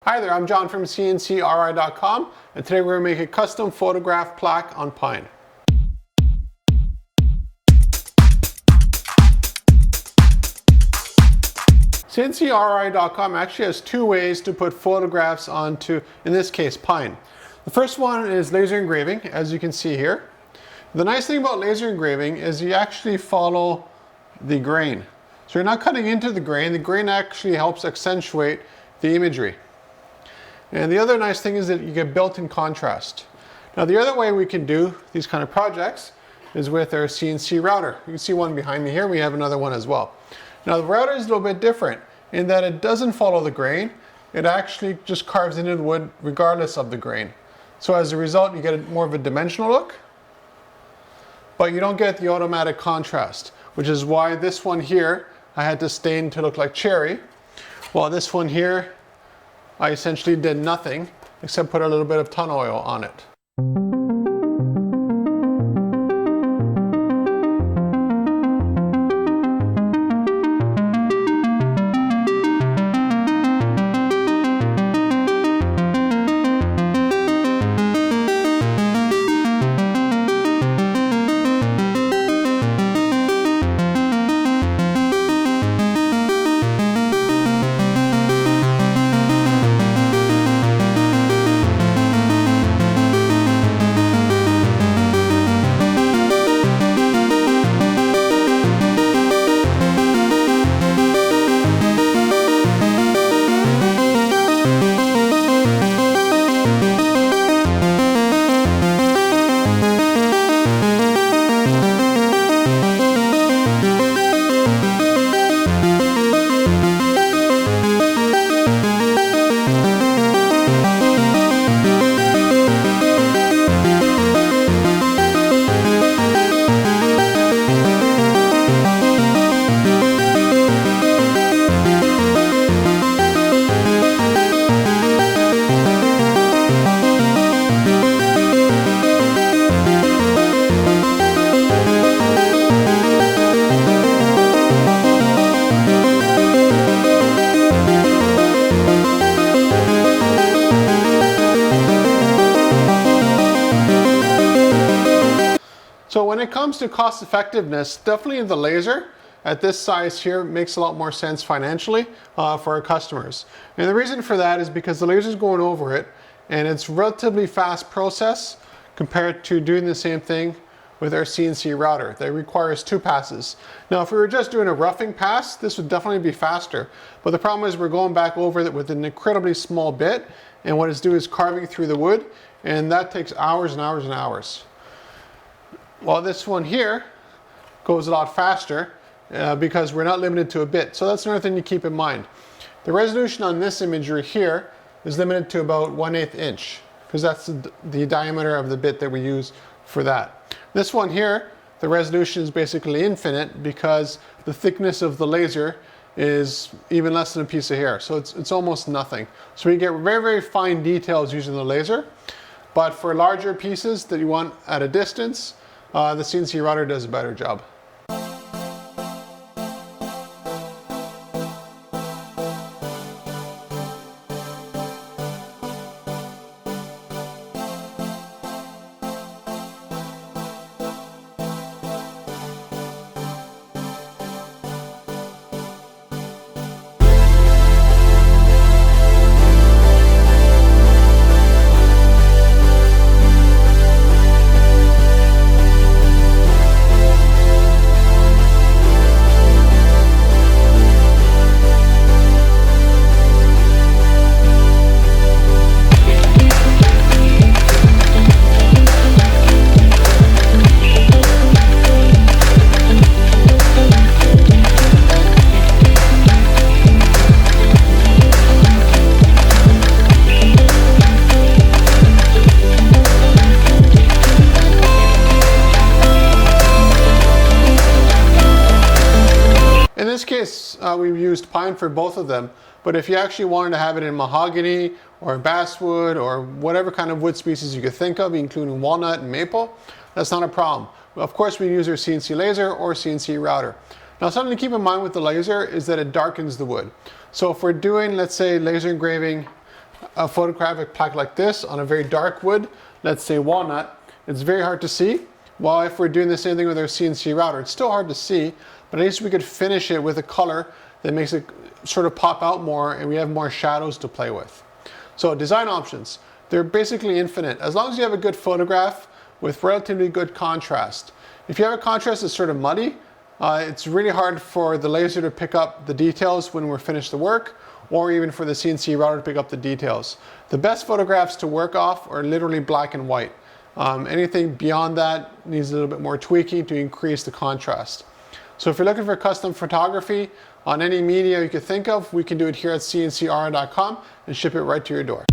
Hi there, I'm John from CNCKing.com, and today we're going to make a custom photograph plaque on pine. CNCKing.com actually has two ways to put photographs onto, in this case, pine. The first one is laser engraving, as you can see here. The nice thing about laser engraving is you actually follow the grain. So you're not cutting into the grain actually helps accentuate the imagery. And the other nice thing is that you get built-in contrast. Now the other way we can do these kind of projects is with our CNC router. You can see one behind me here, we have another one as well. Now the router is a little bit different in that it doesn't follow the grain, it actually just carves into the wood regardless of the grain. So as a result you get more of a dimensional look, but you don't get the automatic contrast, which is why this one here I had to stain to look like cherry, while this one here I essentially did nothing except put a little bit of ton oil on it. So when it comes to cost effectiveness, definitely the laser at this size here makes a lot more sense financially for our customers. And the reason for that is because the laser is going over it and it's relatively fast process compared to doing the same thing with our CNC router that requires 2 passes. Now if we were just doing a roughing pass, this would definitely be faster. But the problem is we're going back over it with an incredibly small bit, and what it's doing is carving through the wood, and that takes hours and hours and hours. While this one here goes a lot faster because we're not limited to a bit. So that's another thing to keep in mind. The resolution on this imagery here is limited to about 1/8 inch because that's the diameter of the bit that we use for that. This one here, the resolution is basically infinite because the thickness of the laser is even less than a piece of hair. So it's almost nothing. So we get very, very fine details using the laser. But for larger pieces that you want at a distance, the CNC router does a better job. In this case, we've used pine for both of them, but if you actually wanted to have it in mahogany or basswood or whatever kind of wood species you could think of, including walnut and maple, that's not a problem. Of course, we use our CNC laser or CNC router. Now, something to keep in mind with the laser is that it darkens the wood. So if we're doing, let's say, laser engraving a photographic plaque like this on a very dark wood, let's say walnut, it's very hard to see. Well, if we're doing the same thing with our CNC router, it's still hard to see, but at least we could finish it with a color that makes it sort of pop out more, and we have more shadows to play with. So design options, they're basically infinite. As long as you have a good photograph with relatively good contrast. If you have a contrast that's sort of muddy, it's really hard for the laser to pick up the details when we're finished the work, or even for the CNC router to pick up the details. The best photographs to work off are literally black and white. Anything beyond that needs a little bit more tweaking to increase the contrast. So if you're looking for custom photography on any media you could think of, we can do it here at CNCKing.com and ship it right to your door.